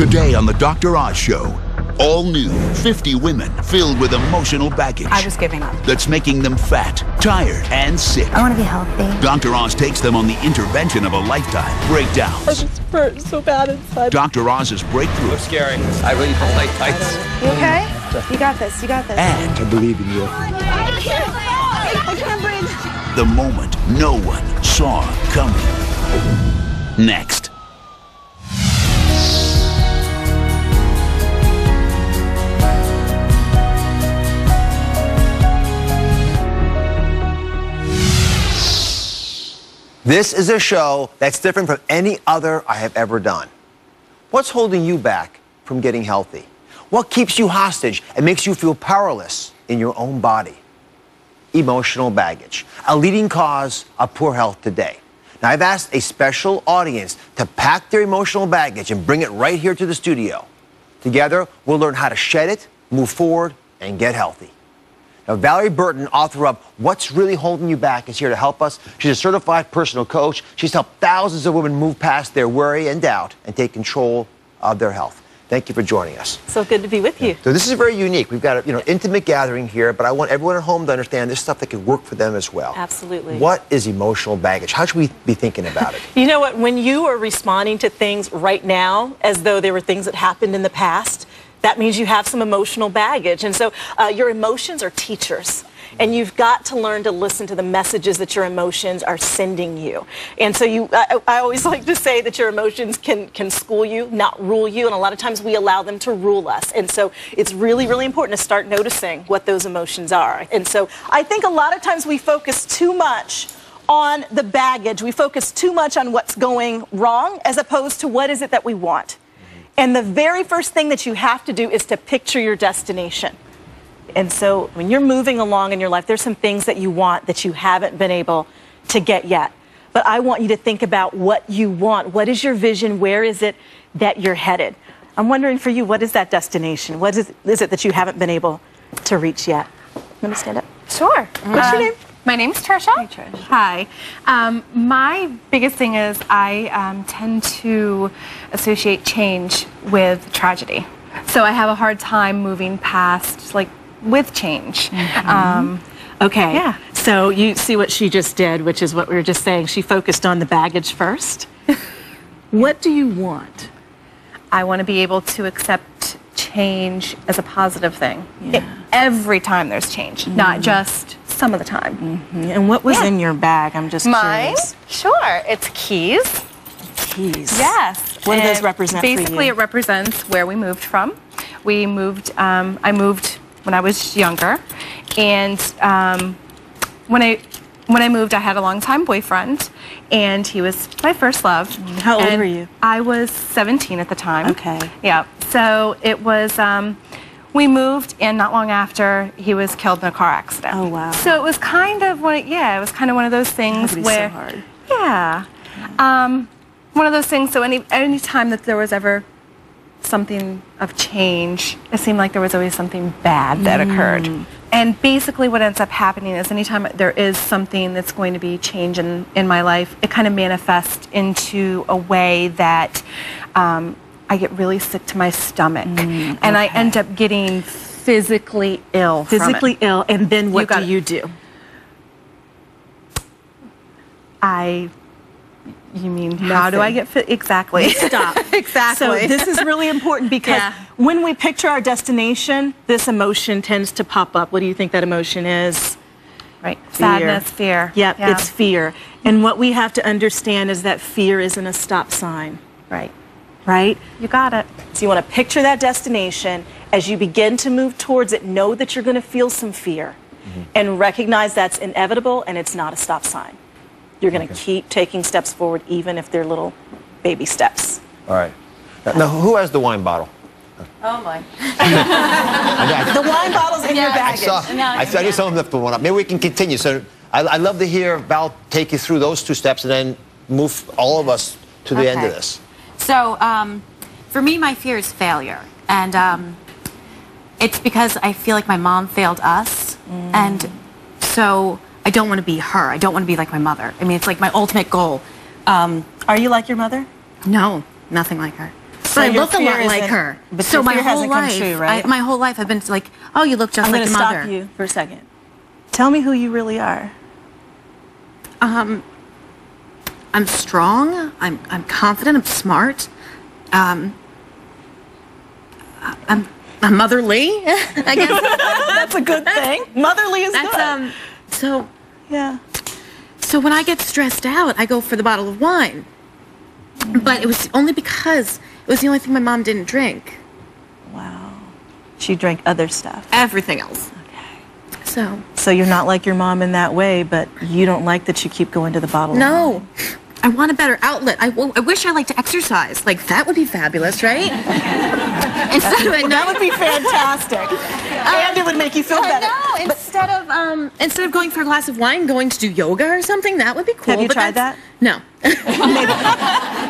Today on The Dr. Oz Show, all new 50 women filled with emotional baggage. I was giving up. That's making them fat, tired, and sick. I want to be healthy. Dr. Oz takes them on the intervention of a lifetime. Breakdowns. I just hurt so bad inside. Dr. Oz's breakthrough. It's scary. I really don't like heights. You okay? You got this. You got this. And I believe in you. I can't breathe. the moment no one saw coming. Next. This is a show that's different from any other I have ever done. What's holding you back from getting healthy? What keeps you hostage and makes you feel powerless in your own body? Emotional baggage, a leading cause of poor health today. Now, I've asked a special audience to pack their emotional baggage and bring it right here to the studio. Together, we'll learn how to shed it, move forward, and get healthy. Now, Valorie Burton, author of What's Really Holding You Back, is here to help us. She's a certified personal coach. She's helped thousands of women move past their worry and doubt and take control of their health. Thank you for joining us. So good to be with you. So this is very unique. We've got an intimate gathering here, but I want everyone at home to understand this stuff that could work for them as well. Absolutely. What is emotional baggage? How should we be thinking about it? You know what? When you are responding to things right now as though they were things that happened in the past, that means you have some emotional baggage. And so your emotions are teachers. And you've got to learn to listen to the messages that your emotions are sending you. And so I always like to say that your emotions can school you, not rule you. And a lot of times we allow them to rule us. And so it's really, really important to start noticing what those emotions are. And so I think a lot of times we focus too much on the baggage. We focus too much on what's going wrong as opposed to what is it that we want. And the very first thing that you have to do is to picture your destination. And so when you're moving along in your life, there's some things that you want that you haven't been able to get yet. But I want you to think about what you want. What is your vision? Where is it that you're headed? I'm wondering for you, what is that destination? What is it that you haven't been able to reach yet? Let me stand up. Sure. What's your name? My name's Trisha. Hi, Trish. Hi. My biggest thing is I tend to associate change with tragedy. So I have a hard time moving past, with change. Okay. Yeah. So you see what she just did, which is what we were just saying. She focused on the baggage first. What do you want? I want to be able to accept change as a positive thing. Every time there's change, not just some of the time. And what was in your bag? I'm just Mine? curious. Sure. It's keys. Keys. Yes. What do those represent for you? Basically, it represents where we moved from. We moved, I moved when I was younger, and when I moved, I had a long-time boyfriend, and he was my first love. How old were you? I was 17 at the time. Okay. Yeah. So it was. We moved, and not long after, he was killed in a car accident. Oh wow. So it was kind of one. Yeah, it was kind of one of those things where. So hard. Yeah. One of those things. So any time that there was ever something of change, it seemed like there was always something bad that occurred. And basically what ends up happening is anytime there is something that's going to be change in my life, it kind of manifests into a way that I get really sick to my stomach. And I end up getting physically ill Physically ill, and then what do you do? You mean, how do I get fit? Exactly. Stop. Exactly. So this is really important because when we picture our destination, this emotion tends to pop up. What do you think that emotion is? Right. Sadness, fear. Yep, it's fear. And what we have to understand is that fear isn't a stop sign. Right. Right? You got it. So you want to picture that destination. As you begin to move towards it, know that you're going to feel some fear. And recognize that's inevitable and it's not a stop sign. You're going to keep taking steps forward, even if they're little baby steps. All right. Now, who has the wine bottle? Oh, my. The wine bottle's in your baggage. I knew someone left the one up. Maybe we can continue. So I'd love to hear Val take you through those two steps and then move all of us to the end of this. So for me, my fear is failure. And it's because I feel like my mom failed us. And so I don't want to be her. I don't want to be like my mother. I mean, it's like my ultimate goal. Are you like your mother? No, nothing like her. But I your look a fear lot like isn't- her. but So your my fear whole hasn't come life, true, right? my whole life I've been like, oh, you look just I'm like going your to mother. stop you for a second. Tell me who you really are. I'm strong. I'm confident. I'm smart. I'm motherly. I guess That's a good thing. Motherly is good. So Yeah. so when I get stressed out, I go for the bottle of wine. But it was only because it was the only thing my mom didn't drink. Wow. She drank other stuff. Everything else. Okay. So So you're not like your mom in that way, but you don't like that you keep going to the bottle. of wine. no. I want a better outlet. I wish I liked to exercise. Like, that would be fabulous, right? Instead of That would be fantastic. And it would make you feel better. I know. Instead of going for a glass of wine, going to do yoga or something, that would be cool. Have you but tried that's- that? No.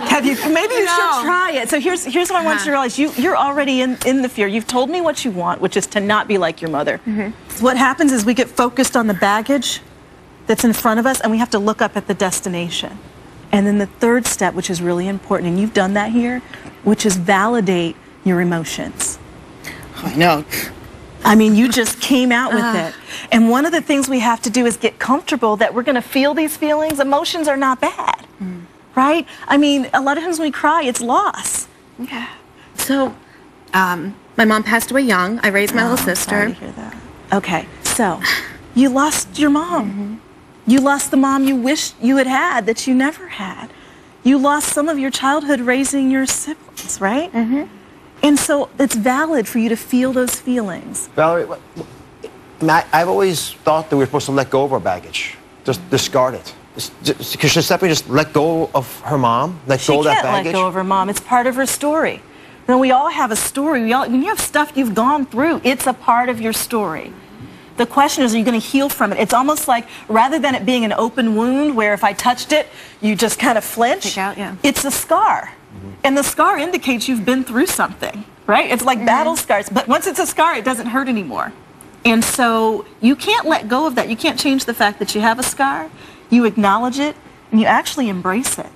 Have you? Maybe you No. should try it. So here's what I want you to realize. You're already in the fear. You've told me what you want, which is to not be like your mother. What happens is we get focused on the baggage that's in front of us, and we have to look up at the destination. And then the third step, which is really important, and you've done that here, which is validate your emotions. I know. I mean, you just came out with it. And one of the things we have to do is get comfortable that we're going to feel these feelings. Emotions are not bad, right? I mean, a lot of times when we cry, it's loss. Yeah. So, my mom passed away young. I raised my little sister. Sorry to hear that. Okay, so you lost your mom. You lost the mom you wished you had had that you never had. You lost some of your childhood raising your siblings, right? And so it's valid for you to feel those feelings. Valerie, I've always thought that we're supposed to let go of our baggage, just discard it. Because Giuseppe just let go of her mom, let She go of that can't baggage. let go of her mom. It's part of her story. Then we all have a story. When you have stuff you've gone through, it's a part of your story. The question is, are you going to heal from it? It's almost like, rather than it being an open wound where if I touched it, you just kind of flinch, Take out, yeah. it's a scar. And the scar indicates you've been through something, right? It's like battle scars. But once it's a scar, it doesn't hurt anymore. And so you can't let go of that. You can't change the fact that you have a scar. You acknowledge it, and you actually embrace it.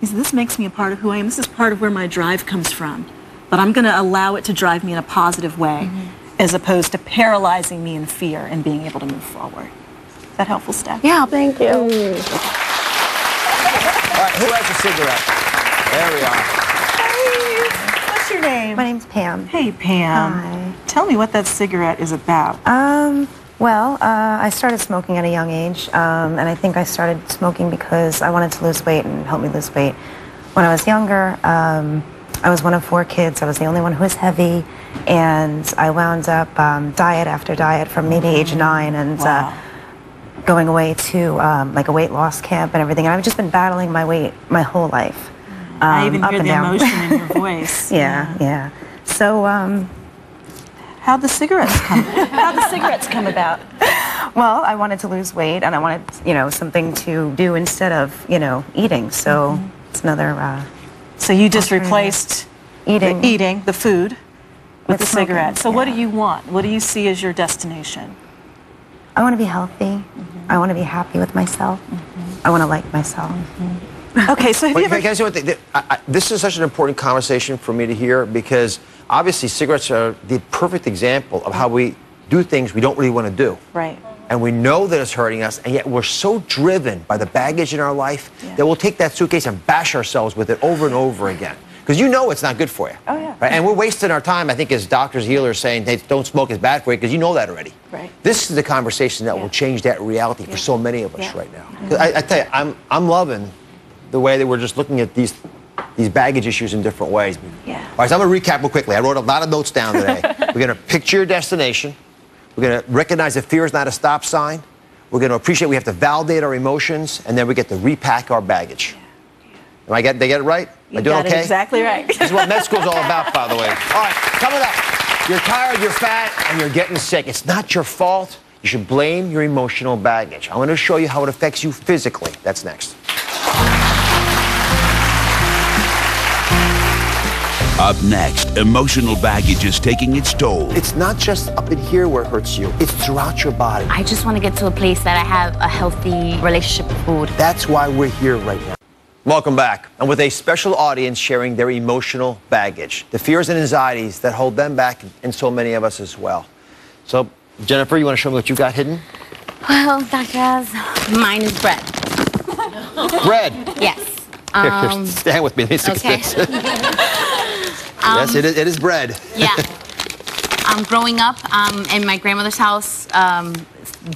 You say, this makes me a part of who I am. This is part of where my drive comes from. But I'm going to allow it to drive me in a positive way, as opposed to paralyzing me in fear and being able to move forward. Is that helpful, Steph? Yeah, thank you. All right, who has a cigarette? There we are. Hey, what's your name? My name's Pam. Hey, Pam. Hi. Tell me what that cigarette is about. Well, I started smoking at a young age, and I think I started smoking because I wanted to lose weight and help me lose weight. When I was younger, I was one of 4 kids. I was the only one who was heavy, and I wound up diet after diet from maybe age 9, and going away to like a weight loss camp and everything. And I've just been battling my weight my whole life. I even up hear and the down. emotion in your voice. Yeah. So, How'd the cigarettes come about? well, I wanted to lose weight, and I wanted, something to do instead of, eating. So it's another So you just alternative. replaced eating. the food with the smoking, cigarette. So what do yeah. you want? What do you see as your destination? I want to be healthy. I want to be happy with myself. I want to like myself. Okay, so have you Wait, ever... can I say one thing? This is such an important conversation for me to hear, because obviously cigarettes are the perfect example of how we do things we don't really want to do. Right. And we know that it's hurting us, and yet we're so driven by the baggage in our life that we'll take that suitcase and bash ourselves with it over and over again. Because you know it's not good for you. Oh, yeah. Right? And we're wasting our time, I think, as doctors, healers saying, hey, don't smoke is bad for you, because you know that already. Right. This is the conversation that will change that reality for so many of us right now. 'Cause I tell you, I'm loving the way that we're just looking at these baggage issues in different ways. Yeah. All right, so I'm going to recap real quickly. I wrote a lot of notes down today. We're going to picture your destination. We're going to recognize that fear is not a stop sign. We're going to appreciate we have to validate our emotions, and then we get to repack our baggage. They get it right? Am I doing got okay? it exactly right. This is what med school's all about, by the way. All right, coming up. You're tired, you're fat, and you're getting sick. It's not your fault. You should blame your emotional baggage. I want to show you how it affects you physically. That's next. Up next, emotional baggage is taking its toll. It's not just up in here where it hurts you. It's throughout your body. I just want to get to a place that I have a healthy relationship with food. That's why we're here right now. Welcome back. And with a special audience sharing their emotional baggage, the fears and anxieties that hold them back, and so many of us as well. So, Jennifer, you want to show me what you got hidden? Well, Dr. Oz, mine is bread. Bread. Yes. Here, stand with me. Okay. Yes, it is bread. Yeah. Growing up in my grandmother's house,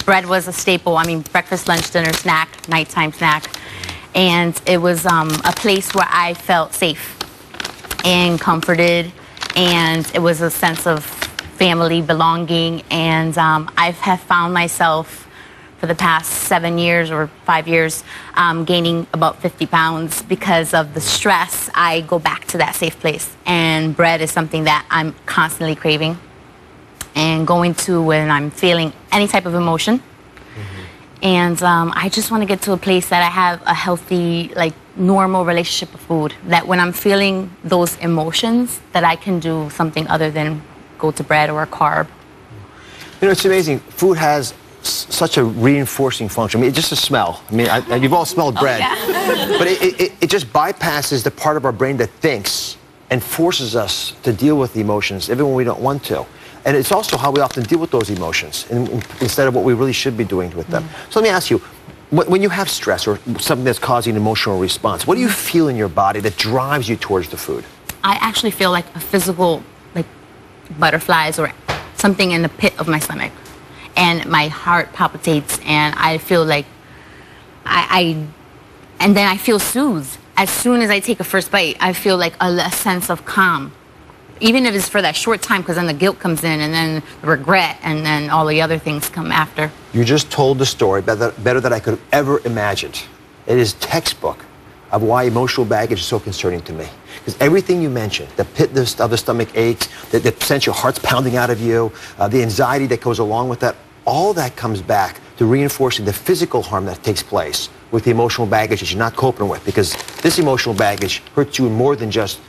bread was a staple. I mean, breakfast, lunch, dinner, snack, nighttime snack. And it was a place where I felt safe and comforted, and it was a sense of family belonging. And I have found myself for the past 7 years or 5 years gaining about 50 pounds because of the stress. I go back to that safe place, and bread is something that I'm constantly craving and going to when I'm feeling any type of emotion. And I just want to get to a place that I have a healthy, like, normal relationship with food. That when I'm feeling those emotions, that I can do something other than go to bread or a carb. You know, it's amazing. Food has such a reinforcing function. I mean, it's just a smell. I mean, you've all smelled bread. Oh, yeah. But it just bypasses the part of our brain that thinks and forces us to deal with the emotions, even when we don't want to. And it's also how we often deal with those emotions instead of what we really should be doing with them. So let me ask you, when you have stress or something that's causing an emotional response, what do you feel in your body that drives you towards the food? I actually feel like a physical, like butterflies or something in the pit of my stomach. And my heart palpitates, and I feel like and then I feel soothed. As soon as I take a first bite, I feel like a sense of calm. Even if it's for that short time, because then the guilt comes in, and then the regret, and then all the other things come after. You just told the story better than I could have ever imagined. It is textbook of why emotional baggage is so concerning to me. Because everything you mentioned, the pit of the stomach aches, the sense your heart's pounding out of you, the anxiety that goes along with that, all that comes back to reinforcing the physical harm that takes place with the emotional baggage that you're not coping with. Because this emotional baggage hurts you more than just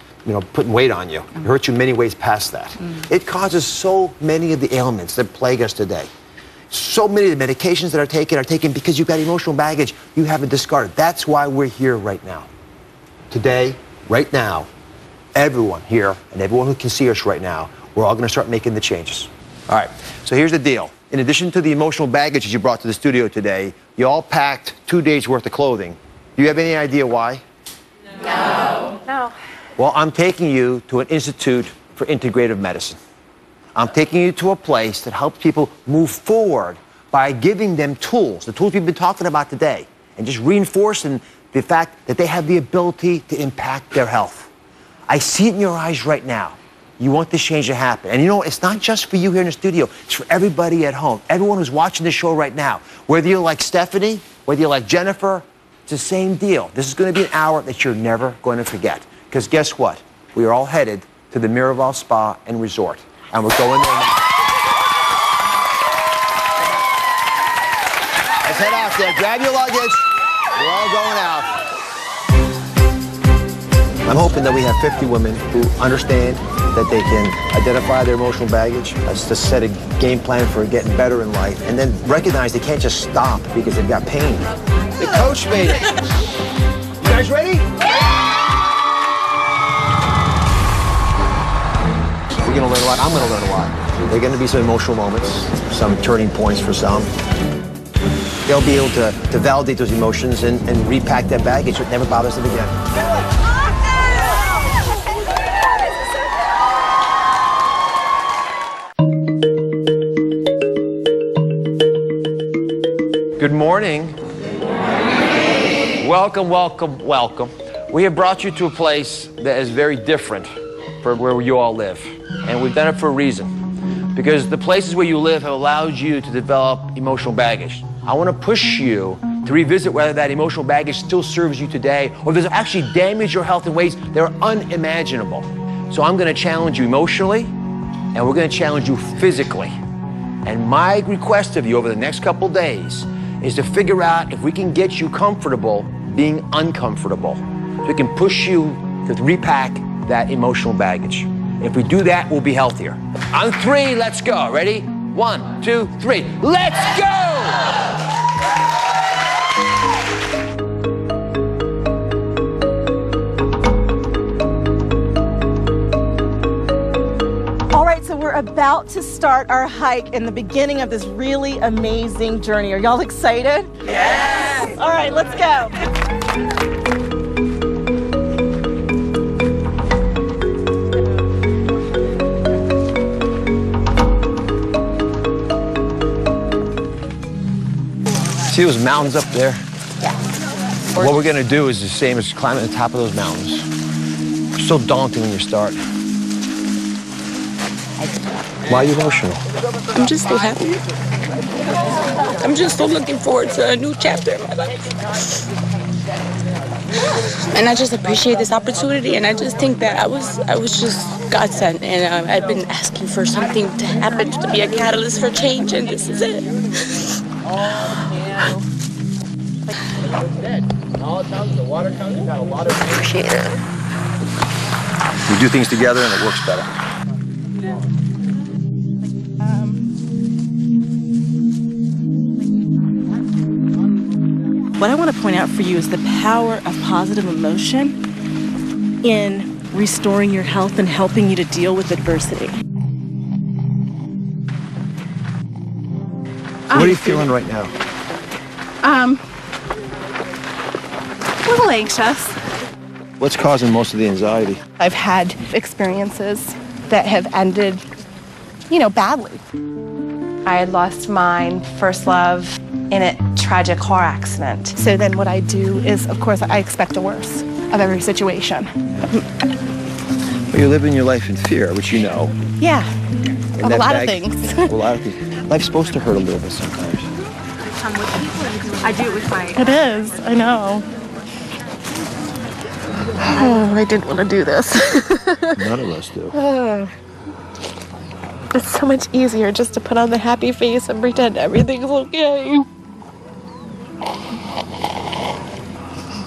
putting weight on you. It hurts you in many ways past that. It causes so many of the ailments that plague us today. So many of the medications that are taken because you've got emotional baggage you haven't discarded. That's why we're here right now. Today, right now, everyone here and everyone who can see us right now, we're all going to start making the changes. All right, so here's the deal. In addition to the emotional baggage that you brought to the studio today, you all packed 2 days worth of clothing. Do you have any idea why? No. Well, I'm taking you to an institute for integrative medicine. I'm taking you to a place that helps people move forward by giving them tools, the tools we've been talking about today, and just reinforcing the fact that they have the ability to impact their health. I see it in your eyes right now. You want this change to happen. And you know, it's not just for you here in the studio. It's for everybody at home, everyone who's watching this show right now. Whether you're like Stephanie, whether you're like Jennifer, it's the same deal. This is going to be an hour that you're never going to forget. Because guess what? We are all headed to the Miraval Spa and Resort. And we're going there now. Let's head out there. Grab your luggage. We're all going out. I'm hoping that we have 50 women who understand that they can identify their emotional baggage, to set a game plan for getting better in life, and then recognize they can't just stop because they've got pain. The coach made it. You guys ready? We're going to learn a lot. I'm going to learn a lot. There are going to be some emotional moments, some turning points for some. They'll be able to validate those emotions and repack that baggage so it never bothers them again. Good morning. Welcome, welcome, welcome. We have brought you to a place that is very different from where you all live. And we've done it for a reason. Because the places where you live have allowed you to develop emotional baggage. I want to push you to revisit whether that emotional baggage still serves you today, or does it actually damage your health in ways that are unimaginable. So I'm going to challenge you emotionally, and we're going to challenge you physically. And my request of you over the next couple days is to figure out if we can get you comfortable being uncomfortable. So we can push you to repack that emotional baggage. If we do that, we'll be healthier. On 3, let's go. Ready? 1, 2, 3. Let's go! so we're about to start our hike in the beginning of this really amazing journey. Are y'all excited? Yes! All right, let's go. See those mountains up there? Yeah. What we're gonna do is the same as climbing the top of those mountains. It's so daunting when you start. Why are you emotional? I'm just so happy. I'm just so looking forward to a new chapter in my life. And I just appreciate this opportunity, and I just think that I was just God sent, and I've been asking for something to happen to be a catalyst for change, and this is it. Appreciate it. We do things together and it works better. What I want to point out for you is the power of positive emotion in restoring your health and helping you to deal with adversity. What are you feeling right now? A little anxious. What's causing most of the anxiety? I've had experiences that have ended, badly. I had lost my first love in a tragic car accident. So then what I do is, of course, I expect the worst of every situation. Well, you're living your life in fear, which you know. Yeah, of a lot of things. A lot of things. Life's supposed to hurt a little bit sometimes. I do it with my... It is, I know. Oh, I didn't want to do this. None of us do. It's so much easier just to put on the happy face and pretend everything's okay.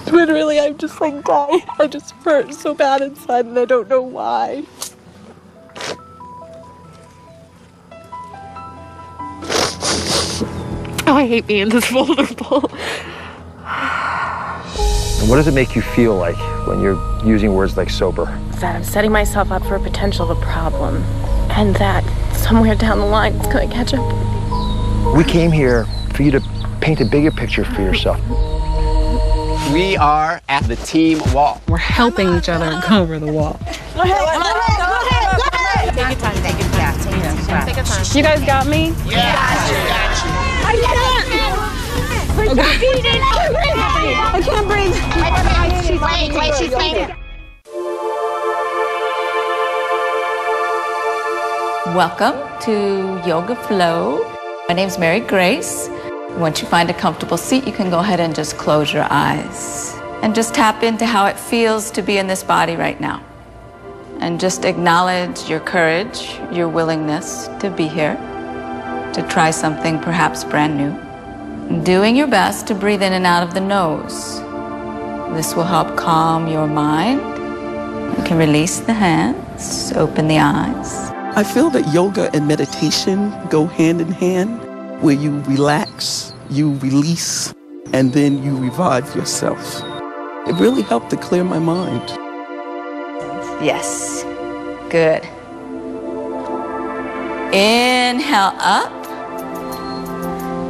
But really, I'm just like dying. I just hurt so bad inside and I don't know why. Oh, I hate being this vulnerable. And what does it make you feel like when you're using words like sober? That I'm setting myself up for a potential of a problem, and that somewhere down the line it's going to catch up. We came here for you to paint a bigger picture for yourself. We are at the team wall. We're helping each other go over the wall. Go ahead. Take your time. Take your time. Take your time. You guys got me? Yeah. I can't. I can't breathe. Wait, she's fainting. Welcome to Yoga Flow. My name's Mary Grace. Once you find a comfortable seat, you can go ahead and just close your eyes and just tap into how it feels to be in this body right now. And just acknowledge your courage, your willingness to be here, to try something perhaps brand new. Doing your best to breathe in and out of the nose. This will help calm your mind. You can release the hands, open the eyes. I feel that yoga and meditation go hand in hand, where you relax, you release, and then you revive yourself. It really helped to clear my mind. Yes, good. Inhale up.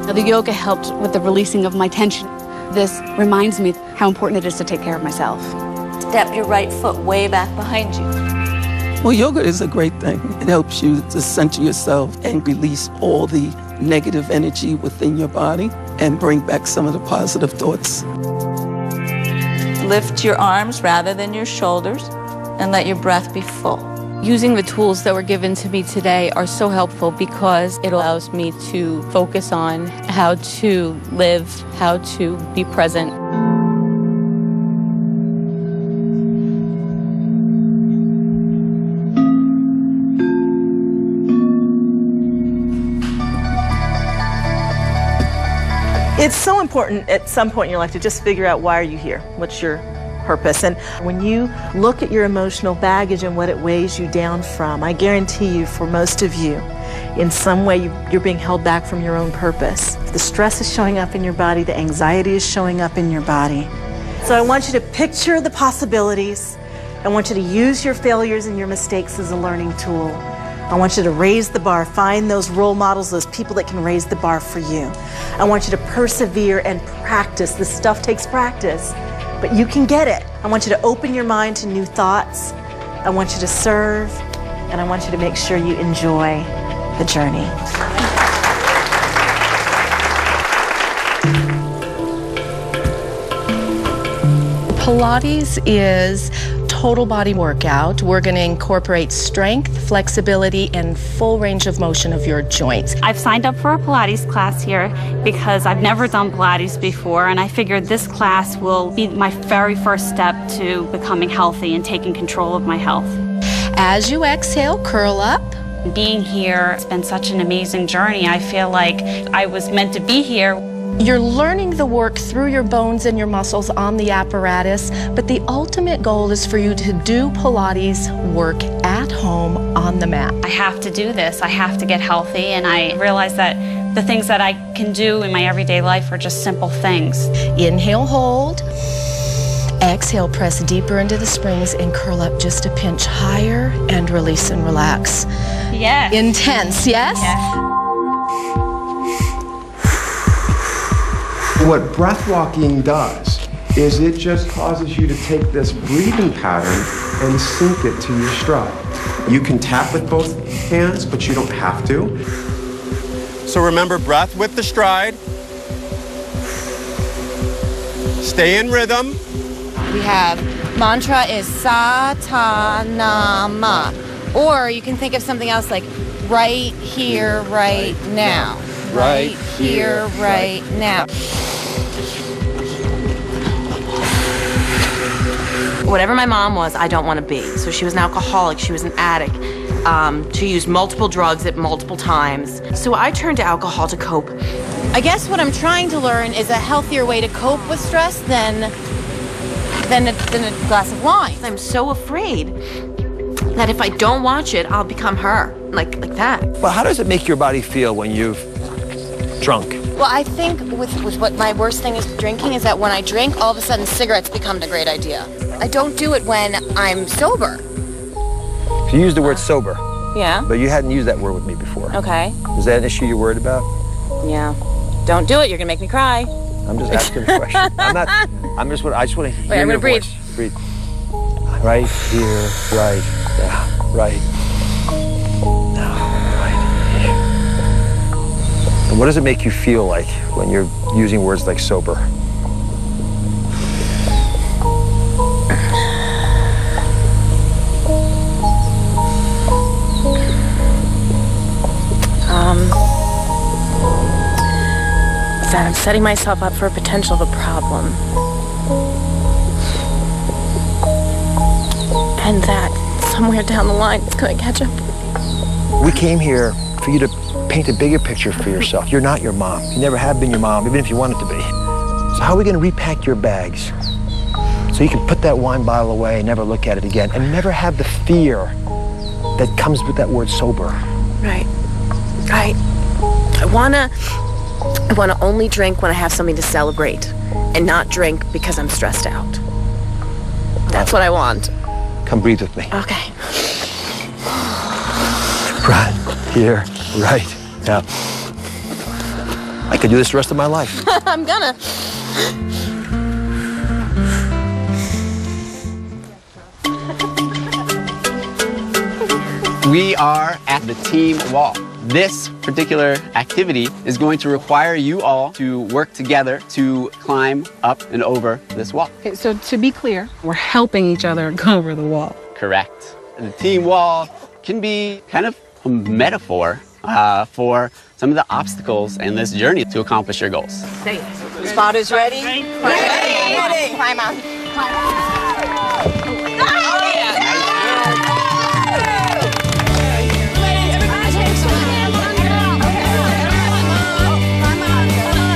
The yoga helped with the releasing of my tension. This reminds me how important it is to take care of myself. Step your right foot way back behind you. Well, yoga is a great thing. It helps you to center yourself and release all the negative energy within your body and bring back some of the positive thoughts. Lift your arms rather than your shoulders and let your breath be full. Using the tools that were given to me today are so helpful because it allows me to focus on how to live, how to be present. It's so important at some point in your life to just figure out, why are you here? What's your purpose? And when you look at your emotional baggage and what it weighs you down from, I guarantee you, for most of you, in some way you're being held back from your own purpose. The stress is showing up in your body, the anxiety is showing up in your body. So I want you to picture the possibilities. I want you to use your failures and your mistakes as a learning tool. I want you to raise the bar. Find those role models, those people that can raise the bar for you. I want you to persevere and practice. This stuff takes practice, but you can get it. I want you to open your mind to new thoughts. I want you to serve, and I want you to make sure you enjoy the journey. Pilates is total body workout. We're going to incorporate strength, flexibility, and full range of motion of your joints. I've signed up for a Pilates class here because I've never done Pilates before, and I figured this class will be my very first step to becoming healthy and taking control of my health. As you exhale, curl up. Being here has been such an amazing journey. I feel like I was meant to be here. You're learning the work through your bones and your muscles on the apparatus, but the ultimate goal is for you to do Pilates work at home on the mat. I have to do this. I have to get healthy, and I realize that the things that I can do in my everyday life are just simple things. Inhale, hold. Exhale, press deeper into the springs and curl up just a pinch higher and release and relax. Yes. Intense, yes? Yes. What breath walking does is it just causes you to take this breathing pattern and sync it to your stride. You can tap with both hands, but you don't have to. So remember, breath with the stride. Stay in rhythm. We have mantra is sa ta na ma, or you can think of something else like right here, right now. Right here, right now. Whatever my mom was, I don't want to be. So she was an alcoholic, she was an addict. She used multiple drugs at multiple times. So I turned to alcohol to cope. I guess what I'm trying to learn is a healthier way to cope with stress than a glass of wine. I'm so afraid that if I don't watch it, I'll become her, like that. Well, how does it make your body feel when you've drunk? Well, I think with what my worst thing is drinking is that when I drink, all of a sudden cigarettes become a great idea. I don't do it when I'm sober. You used the word sober. Yeah. But you hadn't used that word with me before. Okay. Is that an issue you're worried about? Yeah. Don't do it. You're gonna make me cry. I'm just asking a question. I just want to hear Wait, I'm your gonna breathe. voice. Breathe. Right here, right now, right now, right here. And what does it make you feel like when you're using words like sober? That I'm setting myself up for a potential of a problem. And that somewhere down the line it's going to catch up. We came here for you to paint a bigger picture for yourself. You're not your mom. You never have been your mom, even if you wanted to be. So how are we going to repack your bags so you can put that wine bottle away and never look at it again and never have the fear that comes with that word sober? Right. I wanna only drink when I have something to celebrate and not drink because I'm stressed out. That's what I want. Come breathe with me. Okay. Right here, right now. I could do this the rest of my life. I'm gonna. We are at the team wall. This particular activity is going to require you all to work together to climb up and over this wall. Okay, so to be clear, we're helping each other go over the wall. Correct. The team wall can be kind of a metaphor for some of the obstacles in this journey to accomplish your goals. Spotters ready? Ready. Climb on.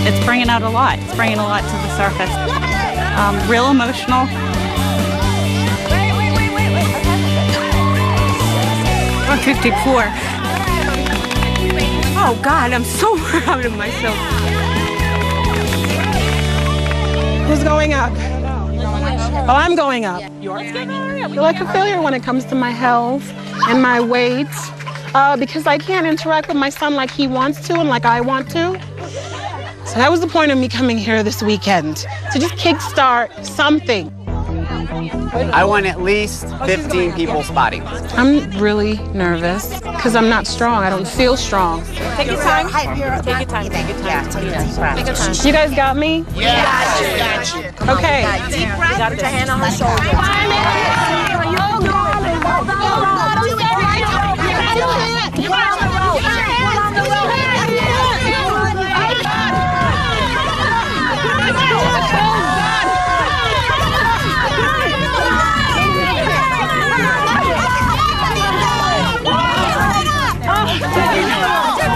It's bringing out a lot. It's bringing a lot to the surface. Real emotional. 154. Oh God, I'm so proud of myself. Who's going up? Oh, I'm going up. I feel like a failure when it comes to my health and my weight. because I can't interact with my son like he wants to and like I want to. So that was the point of me coming here this weekend, to just kickstart something. I want at least 15 people spotting. I'm really nervous because I'm not strong. I don't feel strong. Take your time. Take your time. Take your time. Take your time. You guys got me? Yeah. Okay. Deep breath. Put your hand on her shoulder.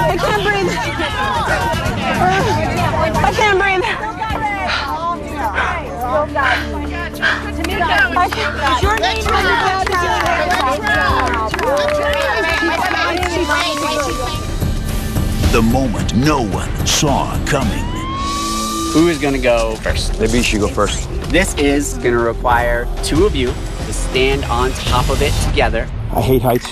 I can't breathe. The moment no one saw coming. Who is going to go first? Maybe you should go first. This is going to require two of you to stand on top of it together. I hate heights.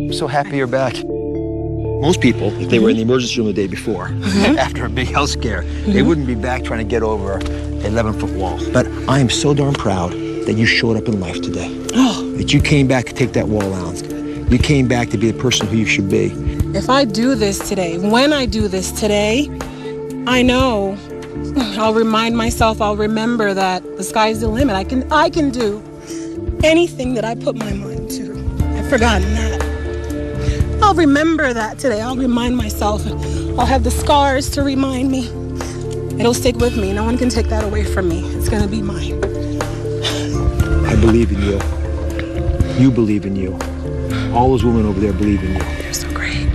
I'm so happy you're back. Most people, if they were in the emergency room the day before, after a big health scare, they wouldn't be back trying to get over an 11-foot wall. But I am so darn proud that you showed up in life today. That you came back to take that wall out. You came back to be the person who you should be. If I do this today, when I do this today, I know I'll remind myself, I'll remember that the sky's the limit. I can do anything that I put my mind to. I've forgotten that. I'll remember that today. I'll remind myself. I'll have the scars to remind me. It'll stick with me. No one can take that away from me. It's gonna be mine. I believe in you. You believe in you. All those women over there believe in you. You're so great.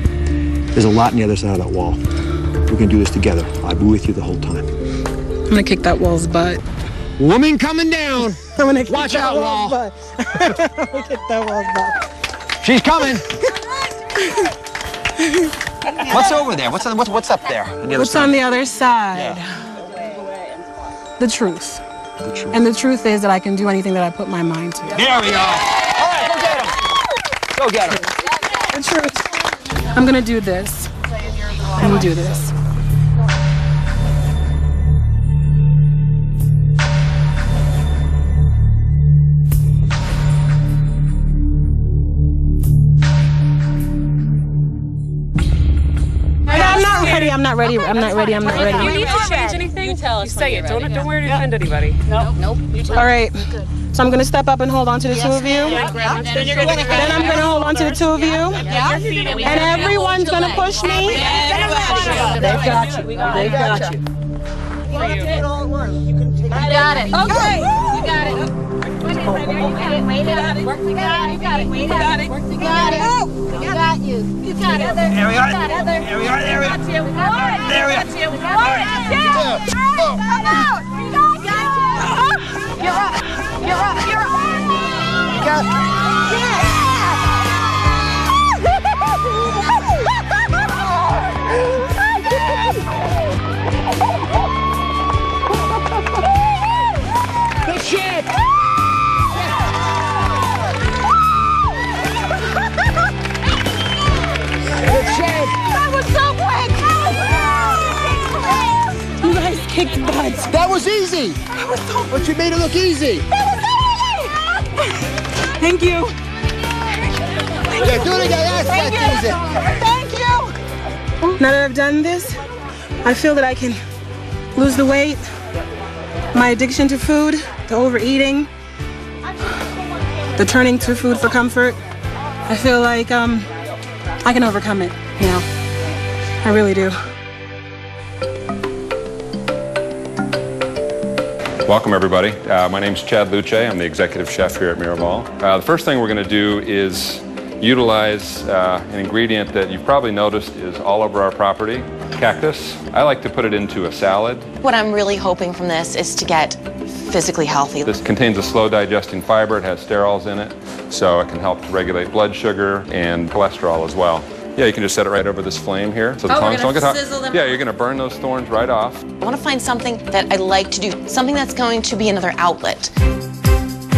There's a lot on the other side of that wall. We're gonna do this together. I'll be with you the whole time. I'm gonna kick that wall's butt. Woman coming down. I'm gonna kick Watch that out, wall's wall. butt. I'm gonna kick that wall's butt. She's coming. What's over there? What's up there? What's on the other side? Yeah. The truth. The truth. And the truth is that I can do anything that I put my mind to. There we go. All right, go get him. Go get him. The truth. I'm gonna do this. I'm gonna do this. I'm not ready. I'm not ready. You need to change anything? You tell us. You say it. Don't worry to offend anybody. Nope. All right. So I'm going to step up and hold on to the two of you. Then I'm going to hold on to the two of you. And everyone's going to push me. They've got you. They've got you. You got it. Okay. You got it. Wait a second. Wait a minute. Work together. You got it. Wait a minute. Work together. We got you. You got it. There we are. There we are. There we are. There we are. You're up. You're up. You're up. You got Good shit. Good shit. That was so quick. You guys kicked butts. That was easy. But you made it look easy. Thank you. Yeah, do it again. That's easy. Thank you. Now that I've done this, I feel that I can lose the weight My addiction to food, the overeating, the turning to food for comfort, I feel like I can overcome it now. I really do. Welcome, everybody. My name's Chad Luce. I'm the executive chef here at Miraval. The first thing we're going to do is utilize an ingredient that you've probably noticed is all over our property, cactus. I like to put it into a salad. What I'm really hoping from this is to get physically healthy. This contains a slow digesting fiber. It has sterols in it, so it can help to regulate blood sugar and cholesterol as well. Yeah, you can just set it right over this flame here. So the tongs don't get hot. Yeah, you're going to burn those thorns right off. I want to find something that I like to do, something that's going to be another outlet.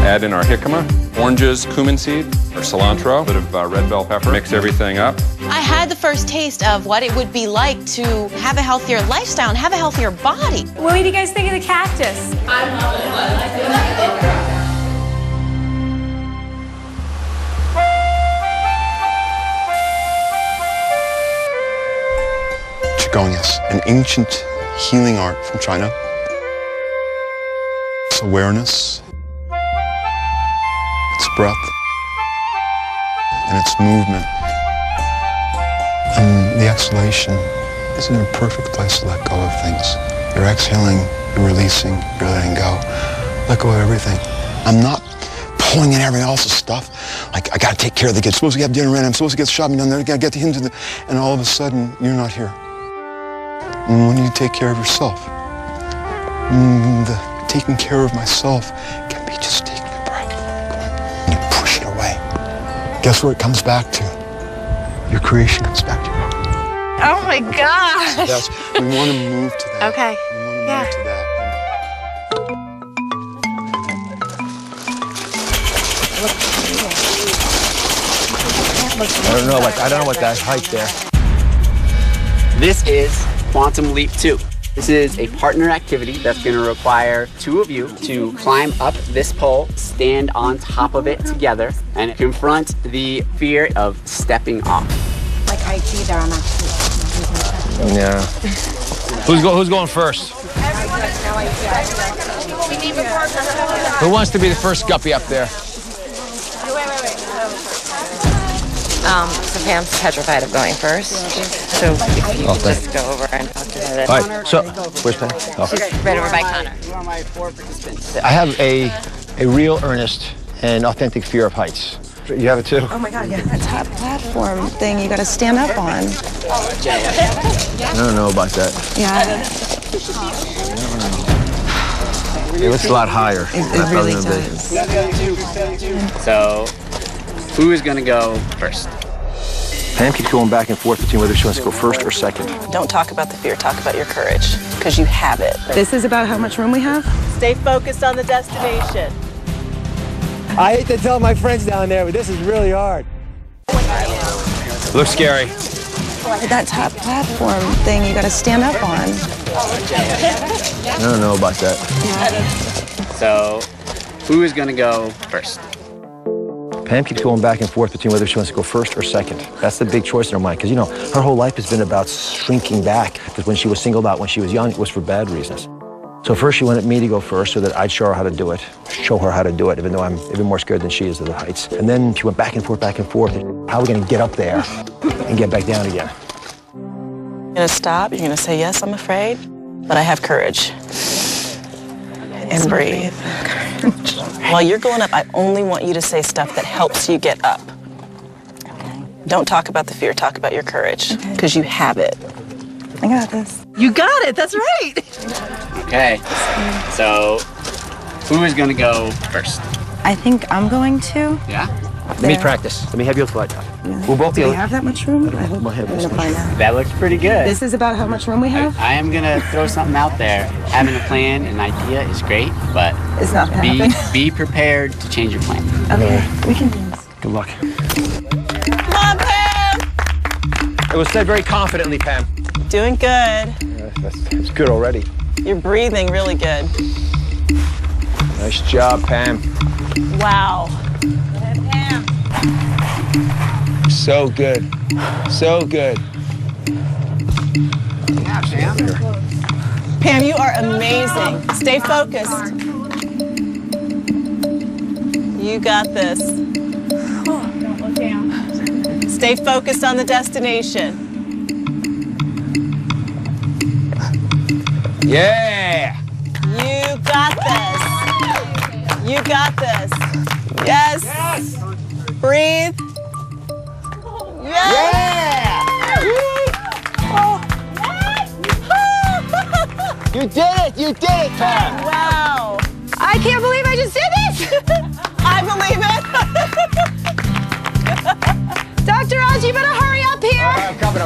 Add in our jicama, oranges, cumin seed, or cilantro, a bit of red bell pepper. Mix everything up. I had the first taste of what it would be like to have a healthier lifestyle and have a healthier body. What do you guys think of the cactus? Begonias, an ancient healing art from China. It's awareness, its breath, and its movement. And the exhalation is in a perfect place to let go of things. You're exhaling, you're releasing, you're letting go. Let go of everything. I'm not pulling in everyone else's stuff. Like, I gotta take care of the kids. I'm supposed to have dinner ready. I'm supposed to get shopping done. I gotta get into the... And all of a sudden, you're not here. And when you take care of yourself, the taking care of myself can be just taking a breath, and you push it away. Guess where it comes back to? Your creation comes back to you. Oh my gosh! That's, we want to move to that. Okay. We want to move to that. I don't know what that height there. This is Quantum Leap 2. This is a partner activity that's going to require two of you to climb up this pole, stand on top of it together, and confront the fear of stepping off. Like I see there, I'm actually. Yeah. Who's going first? Who wants to be the first guppy up there? So Pam's petrified of going first. So if you could just go over and talk to her. All right, so, where's Pam? Oh. She's right over by Connor. You are my 4 participants. I have a real earnest and authentic fear of heights. You have it too? Oh my God, yeah, that top platform thing you gotta stand up on. I don't know about that. Yeah. It looks a lot higher. It really does. So, who is going to go first? Pam keeps going back and forth between whether she wants to go first or second. Don't talk about the fear, talk about your courage, because you have it. This is about how much room we have? Stay focused on the destination. I hate to tell my friends down there, but this is really hard. Looks scary. That top platform thing you gotta stand up on. I don't know about that. So, who is going to go first? Pam keeps going back and forth between whether she wants to go first or second. That's the big choice in her mind, because, you know, her whole life has been about shrinking back, because when she was singled out when she was young, it was for bad reasons. So first she wanted me to go first so that I'd show her how to do it, even though I'm even more scared than she is of the heights. And then she went back and forth. How are we going to get up there and get back down again? You're gonna stop, you're gonna say, yes, I'm afraid, but I have courage. And breathe. While you're going up, I only want you to say stuff that helps you get up. Don't talk about the fear, talk about your courage, because you have it. I got this. You got it, that's right. Okay, so who is going to go first? I think I'm going to. Yeah? Let me practice. Let me have you look like that. We'll both Do we have that much room? I hope we'll have I'm gonna find out. That looks pretty good. This is about how much room we have? I am going to throw something out there. Having a plan, an idea is great, but It's not gonna happen. be prepared to change your plan. Okay, we can do this. Good luck. Come on, Pam! It was said very confidently, Pam. Doing good. That's good already. You're breathing really good. Nice job, Pam. Wow. So good. So good. Yeah, Pam. Pam, you are amazing. Stay focused. You got this. Don't look down. Stay focused on the destination. Yeah! You got this. You got this. Yes. Breathe. Yeah! You did it! You did it, Pam! Wow. I can't believe I just did this! I believe it. Dr. Oz, you better hurry up here. All right, I'm coming.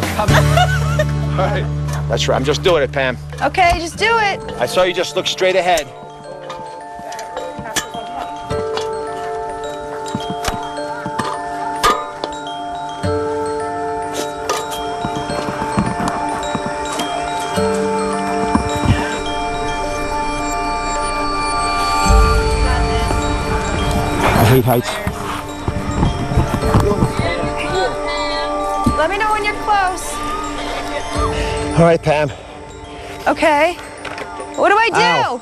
All right. That's right. I'm just doing it, Pam. Okay, just do it. I saw you just look straight ahead. I hate heights. Let me know when you're close. All right, Pam. Okay. What do I do? Ow.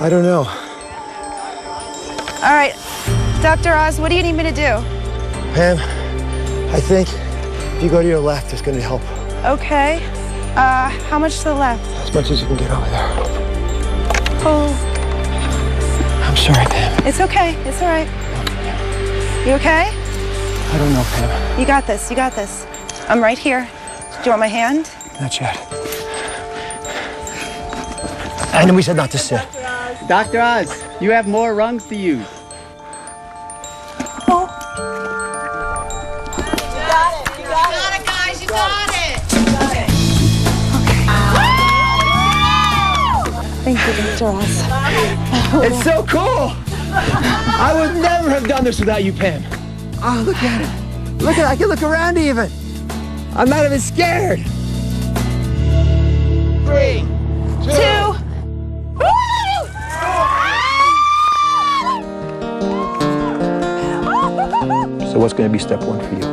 I don't know. All right. Dr. Oz, what do you need me to do? Pam, I think if you go to your left, it's going to help. Okay. How much to the left? As much as you can get over there. Oh. I'm sorry, Pam. It's okay. It's all right. You okay? I don't know, Pam. You got this. You got this. I'm right here. Do you want my hand? Not yet. I know we said not to sit. Dr. Oz, you have more rungs to use. Oh. You got it. You got it. Guys, you got it. Thank you, Dr. Oz. It's so cool. I would never have done this without you, Pam. Oh, look at it. Look at it. I can look around even. I'm not even scared. 3, 2. So what's going to be step 1 for you?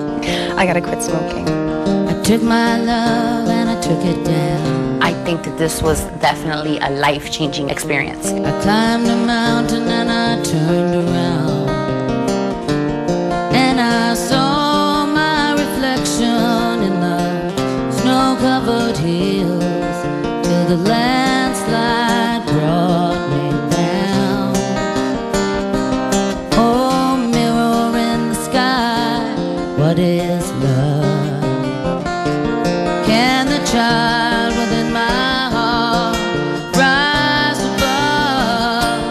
I gotta quit smoking. I took my love and I took it down. I think that this was definitely a life-changing experience. I climbed a mountain and I turned around, and I saw my reflection in the snow-covered hills till the landslide brought me down. Oh, mirror in the sky, what is love? Can the child within my heart rise above?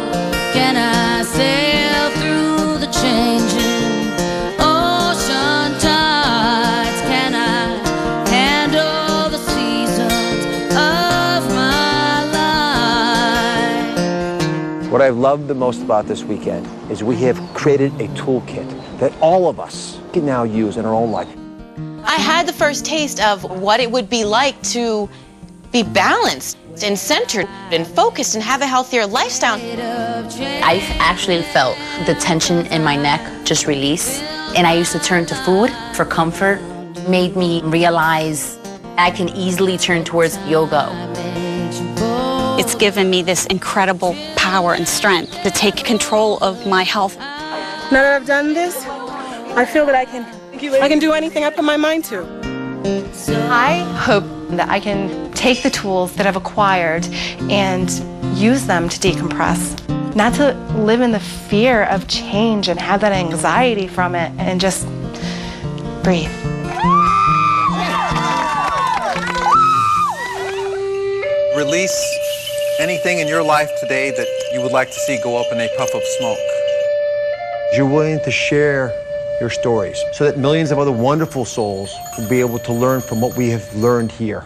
Can I sail through the changing ocean tides? Can I handle the seasons of my life? What I've loved the most about this weekend is we have created a toolkit that all of us can now use in our own life. I had the first taste of what it would be like to be balanced and centered and focused and have a healthier lifestyle. I actually felt the tension in my neck just release, and I used to turn to food for comfort. Made me realize I can easily turn towards yoga. It's given me this incredible power and strength to take control of my health. Now that I've done this, I feel that I can do anything I put my mind to. I hope that I can take the tools that I've acquired and use them to decompress. Not to live in the fear of change and have that anxiety from it, and just breathe. Release anything in your life today that you would like to see go up in a puff of smoke. You're willing to share your stories so that millions of other wonderful souls will be able to learn from what we have learned here.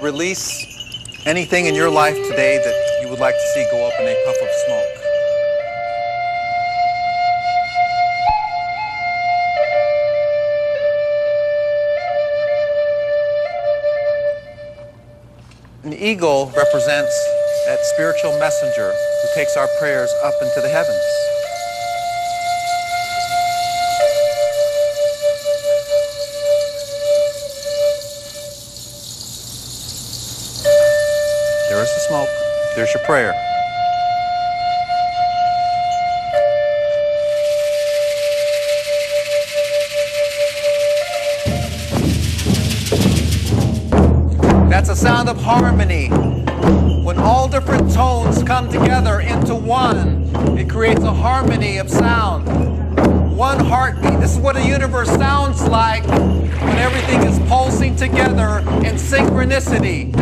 Release anything in your life today that you would like to see go up in a puff of smoke. An eagle represents that spiritual messenger who takes our prayers up into the heavens. There is the smoke. There's your prayer. That's a sound of harmony. When all different tones come together into one, it creates a harmony of sound. One heartbeat. This is what a universe sounds like when everything is pulsing together in synchronicity.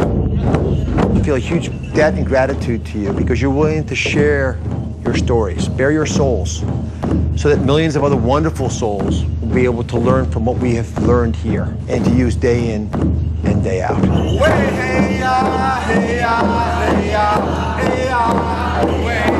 I feel a huge debt and gratitude to you because you're willing to share your stories, bare your souls, so that millions of other wonderful souls will be able to learn from what we have learned here and to use day in and day out. Way, hey, hey, hey, hey, hey,